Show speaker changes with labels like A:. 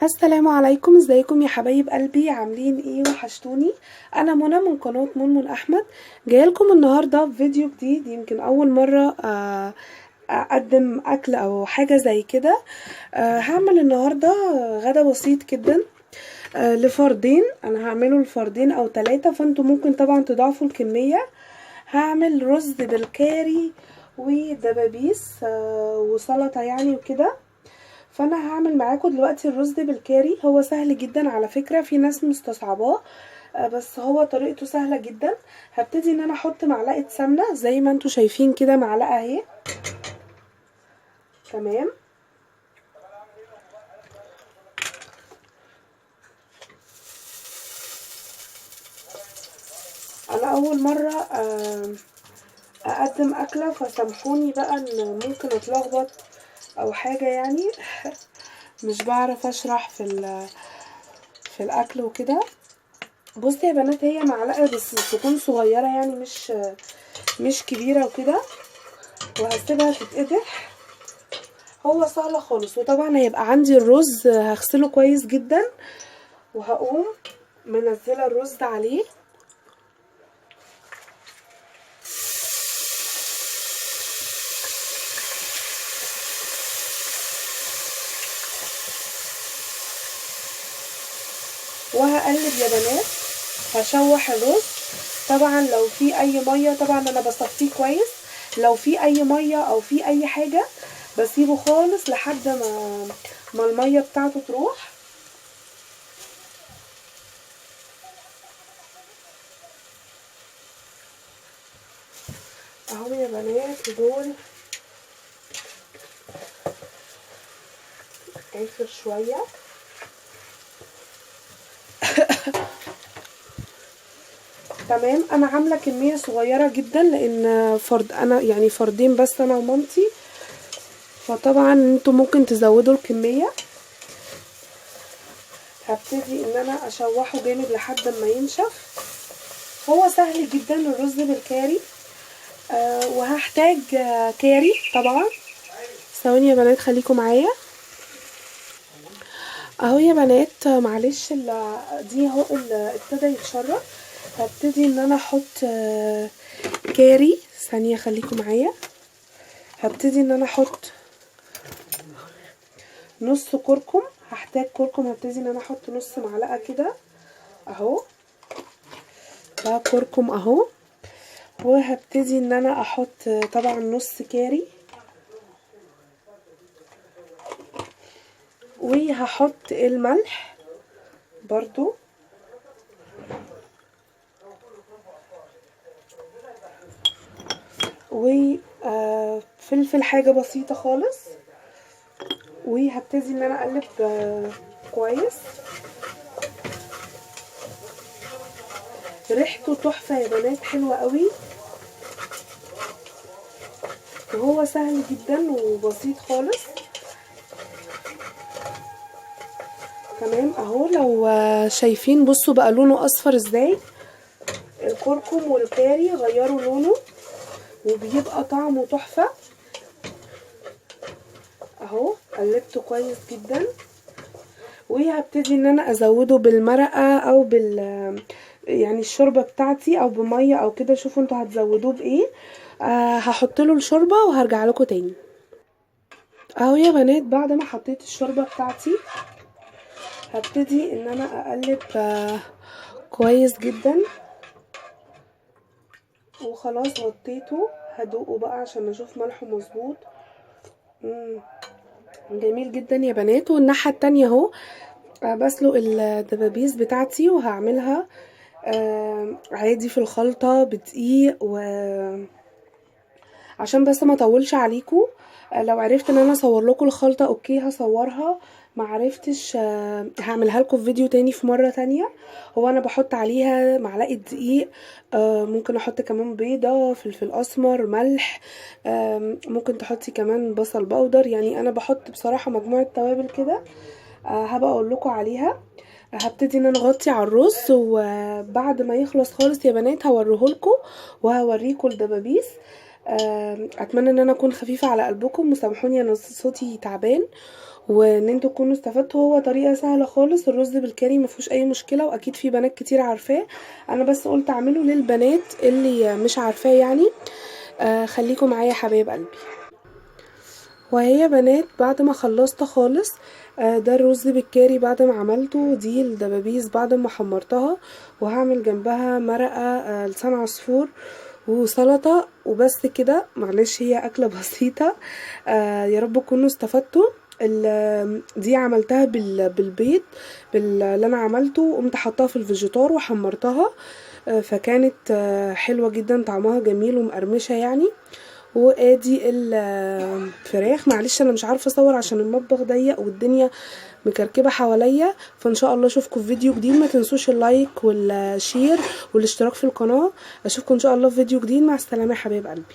A: السلام عليكم، ازيكم يا حبايب قلبي؟ عاملين ايه؟ وحشتوني. انا منى من قناة منمن احمد، جايلكم النهارده فيديو جديد. يمكن اول مره اقدم اكل او حاجه زي كده. هعمل النهارده غدا بسيط جدا لفردين. انا هعمله لفردين او 3، فانتوا ممكن طبعا تضاعفوا الكميه. هعمل رز بالكاري ودبابيس وسلطه يعني وكده. فانا هعمل معاكم دلوقتي الرز بالكاري. هو سهل جدا على فكرة، في ناس مستصعباه بس هو طريقته سهلة جدا. هبتدي ان انا احط معلقة سمنة زي ما انتوا شايفين كده، معلقة اهي. تمام. انا اول مرة اقدم اكلة، فسامحوني بقى ان ممكن اتلخبط او حاجة يعني. مش بعرف اشرح في الاكل وكده. بصي يا بنات، هي معلقة بس تكون صغيرة يعني مش كبيرة وكده، وهسيبها تتقدح. هو سهل خالص. وطبعا هيبقى عندي الرز هغسله كويس جدا، وهقوم منزله الرز عليه. وهقلب يا بنات، هشوح الرز. طبعا لو في اي ميه، طبعا انا بصفيه كويس. لو في اي ميه او في اي حاجه بسيبه خالص لحد ما الميه بتاعته تروح. اهو يا بنات دول اخر شويه. تمام. انا عامله كميه صغيره جدا لان انا يعني فردين بس، انا ومامتي. فطبعا انتوا ممكن تزودوا الكميه. هبتدي ان انا اشوحه جامد لحد ما ينشف. هو سهل جدا الرز بالكاري. وهحتاج كاري طبعا. ثواني يا بنات خليكم معايا. اهو يا بنات معلش دي اهو ابتدى يتشرب. هبتدي ان انا احط كاري. ثانيه خليكم معايا. هبتدي ان انا احط نص كركم. هحتاج كركم. هبتدي ان انا احط نص معلقه كده اهو. ده كركم اهو. وهبتدي ان انا احط طبعا نص كاري. وهحط الملح برضو. وفلفل حاجة بسيطة خالص. وهبتدي ان انا اقلب كويس. ريحته تحفة يا بنات، حلوة قوي. وهو سهل جدا وبسيط خالص. تمام اهو. لو شايفين بصوا بقى لونه اصفر ازاي. الكركم والكاري غيروا لونه وبيبقى طعمه تحفة. اهو قلبته كويس جدا. وهبتدي ان انا ازوده بالمرقة او يعني الشوربة بتاعتي او بمية او كده. شوفوا انتوا هتزودوه بايه. هحط له الشوربة وهرجع لكم تاني. اهو يا بنات بعد ما حطيت الشوربة بتاعتي هبتدي ان انا اقلب كويس جدا. وخلاص غطيته. هدوقه بقى عشان اشوف ملحه مظبوط. جميل جدا يا بنات. والناحية التانية اهو بسلق الدبابيس بتاعتي وهعملها عادي في الخلطة بدقيق عشان بس ما اطولش عليكم. لو عرفت ان انا اصور لكم الخلطة اوكي هصورها. ما عرفتش هعملها لكم في فيديو تاني في مرة تانية. هو انا بحط عليها معلقة دقيق. ممكن احط كمان بيضة، فلفل اسمر، ملح. ممكن تحطي كمان بصل بودر. يعني انا بحط بصراحة مجموعة توابل كده. هبقى اقول لكم عليها. هبتدي ان انا اغطي على الرز، وبعد ما يخلص خالص يا بنات هوريهولكم وهوريكم الدبابيس. اتمنى ان انا اكون خفيفه على قلبكم، وسامحوني انا صوتي تعبان. وان انتوا تكونوا استفدتوا. هو طريقه سهله خالص، الرز بالكاري مفيهوش اي مشكله، واكيد في بنات كتير عارفاه، انا بس قلت اعمله للبنات اللي مش عارفاه يعني. خليكم معايا يا حبايب قلبي. وهي بنات بعد ما خلصت خالص، ده الرز بالكاري بعد ما عملته، دي الدبابيس بعد ما حمرتها، وهعمل جنبها مرقه لسان عصفور وسلطه وبس كده. معلش هي اكله بسيطه. يا رب تكونوا استفدتوا. دي عملتها بالبيض اللي انا عملته، وقمت حطاها في الفيجيتار وحمرتها، فكانت حلوه جدا، طعمها جميل ومقرمشه يعني. وادي الفراخ. معلش انا مش عارفه اصور عشان المطبخ ضيق والدنيا مكركبه حواليا، فان شاء الله اشوفكم في فيديو جديد. ما تنسوش اللايك والشير والاشتراك في القناه. اشوفكم ان شاء الله في فيديو جديد. مع السلامه يا حبايب قلبي.